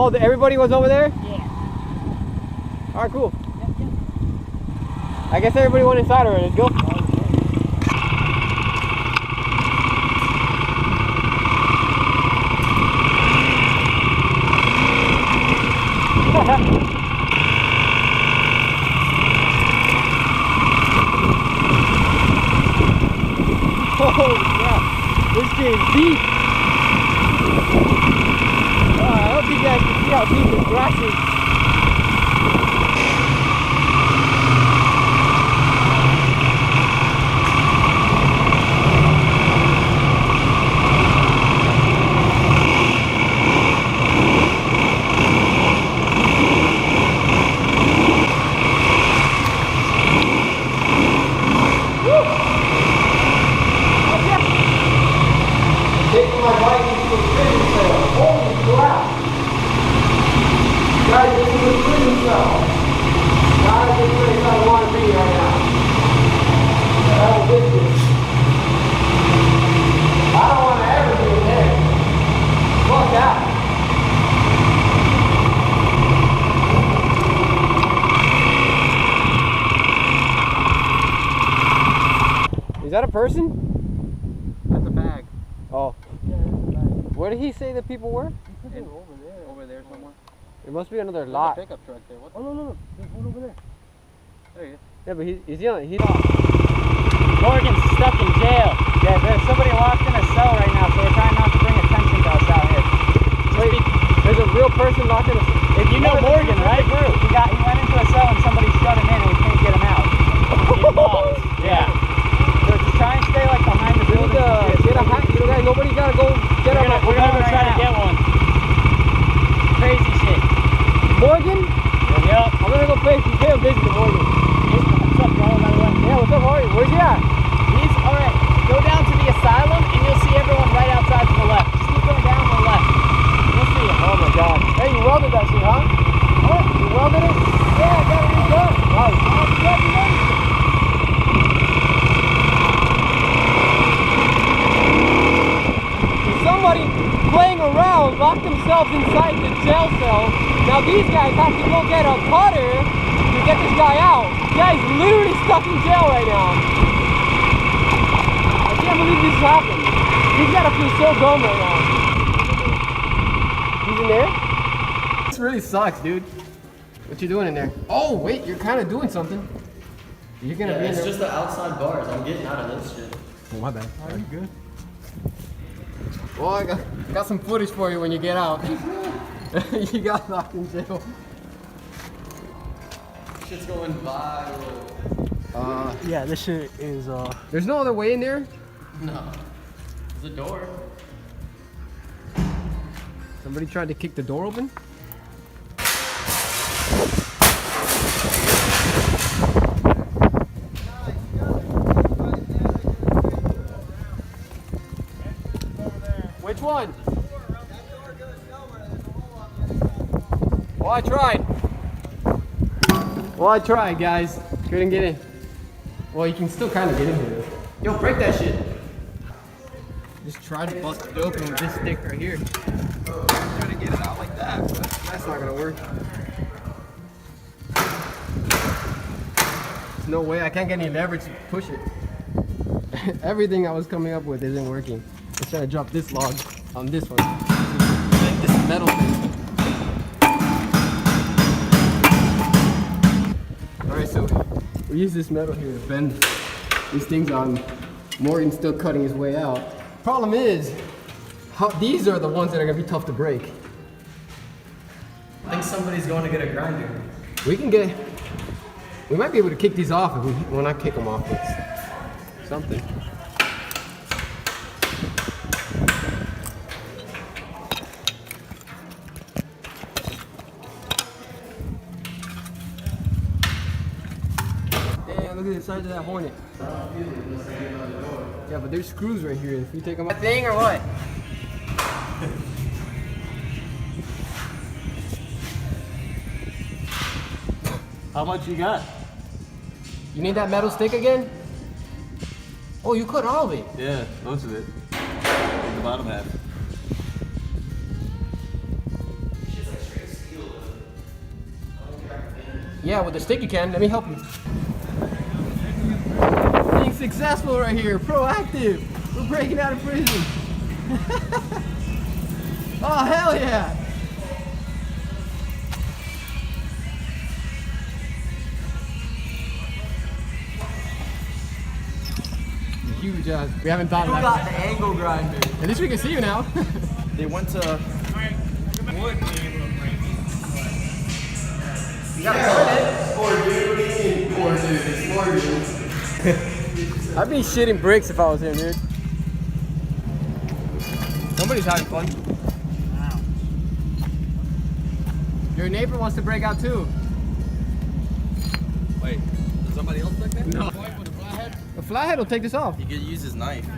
Oh, everybody was over there? Yeah. Alright, cool. Yep. I guess everybody went inside already. Let's go. Holy crap. This game's deep. I hope you guys can see how deep this grass is. Taking my bike into a prison cell. Holy crap! Guys, this is a prison cell. Not a good place I want to be right now. Oh, this is. I don't want to ever be in there. Fuck that. Is that a person? That's a bag. Oh. Yeah, that's the back. Where did he say the people were? Over there. Over there somewhere. It must be another There's lot. a pickup truck there. What? Oh, no. There's one over there. There you go. Yeah, but he's he's Morgan's stuck in jail. Yeah, there's somebody locked in a cell right now, so we're trying not to bring attention to us out here. Wait, there's a real person locked in a. If you know Morgan, right? He went into a cell and somebody shut him in and we can't get him out. He's locked. Yeah. So just try and stay like behind the We need building. to get a hat. You know, guys, nobody gotta go get We're a. gonna go try to get one. Crazy shit. Morgan? Yep. I'm gonna go play some tail visit to Morgan. What's up, bro? By the way. Yeah, what's up, Harry? Where's he at? He's alright. Go down to the asylum and you'll see everyone right outside to the left. Just keep going down to the left. You'll see him. Oh my god. Hey, you welded that shit, huh? What? You welded it? Yeah, I got it redone. Nice. Somebody playing around locked themselves inside the jail cell. Now these guys have to go get a cutter to get this guy out. The guy's literally stuck in jail right now. I can't believe this happened. He's gotta feel so dumb right now. He's in there? This really sucks, dude. What you doing in there? Oh, wait, you're kind of doing something. You're gonna be in It's there. just the outside bars. I'm getting out of this shit. Oh, my bad. Are you good? Well, I got some footage for you when you get out. You got locked in jail. Shit's going viral. Yeah, this shit is, There's no other way in there? No. There's a door. Somebody tried to kick the door open? Which one? Well, I tried, guys. Couldn't get in. Well, you can still kind of get in here. Yo, break that shit. Just try to bust it open with this stick right here. Try to get it out like that, but that's not gonna work. There's no way. I can't get any leverage to push it. Everything I was coming up with isn't working. Let's try to drop this log on this one. This metal thing. Alright, so we use this metal here to bend these things on. Morgan's still cutting his way out. Problem is, these are the ones that are gonna be tough to break. I think somebody's going to get a grinder. We might be able to kick these off if when I kick them off with something. Damn, look at the size of that Hornet. Yeah, but there's screws right here. If you take them off. Thing or what? How much you got? You need that metal stick again? Oh, you cut all of it. Yeah, most of it. The bottom half. Yeah, with the stick you can. Let me help you. Being successful right here. Proactive. We're breaking out of prison. Oh, hell yeah. Huge ass. We haven't thought of Who that. got the angle grinder? At least we can see you now. They went to. You gotta cut it. Poor dude. What do you mean, poor dude? It's poor dude. I'd be shitting bricks if I was him, dude. Somebody's having fun. Wow. Your neighbor wants to break out too. Wait, does somebody else like that? No. A flathead will take this off. He could use his knife. Don't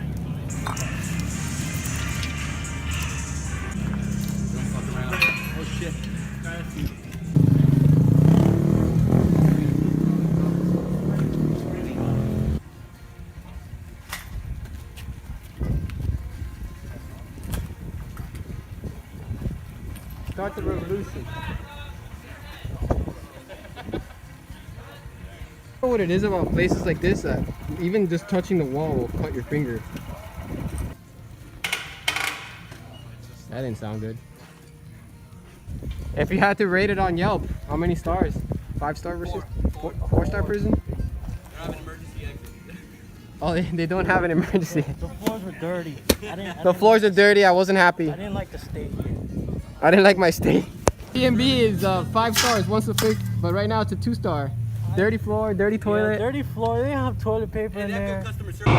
fuck around. Oh shit. Start the revolution. You know what it is about places like this that even just touching the wall will cut your finger. That didn't sound good. If you had to rate it on Yelp, how many stars? 5-star versus 4-star prison? They don't have an emergency exit. Oh, they don't have an emergency. The floors were dirty. The floors are dirty. I wasn't happy. I didn't like the state here. I didn't like my stay. B&B is 5 stars once a fix, but right now it's a 2-star. Dirty floor, dirty toilet. Yeah, dirty floor. They don't have toilet paper in there. Customer service.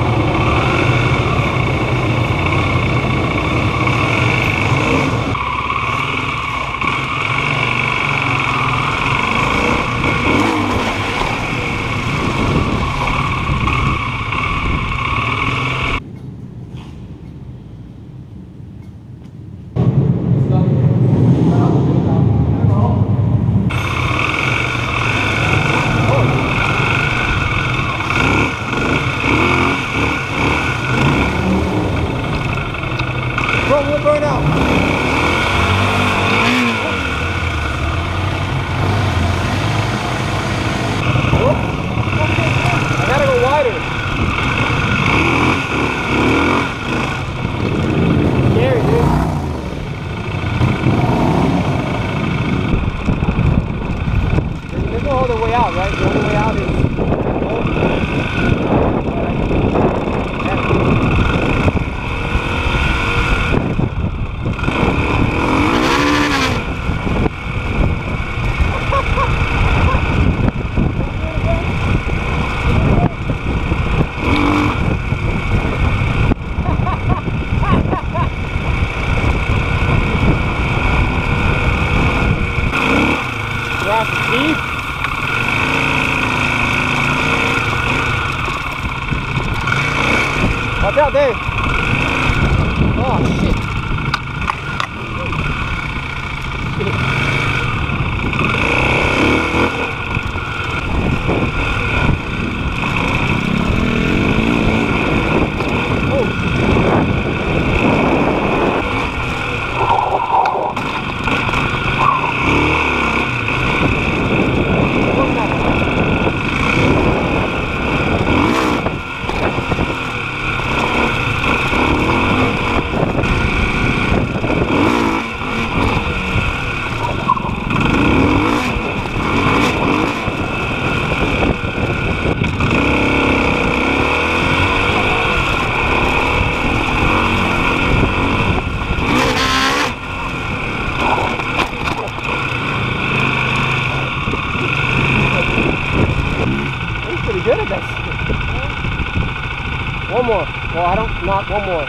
Bro, we'll burn out. Oh. I gotta go wider. Scary, dude. There's no other way out, right? The only way out is... Watch out, Dave. Oh, shit. Good at this. One more. Well, I don't, not one more.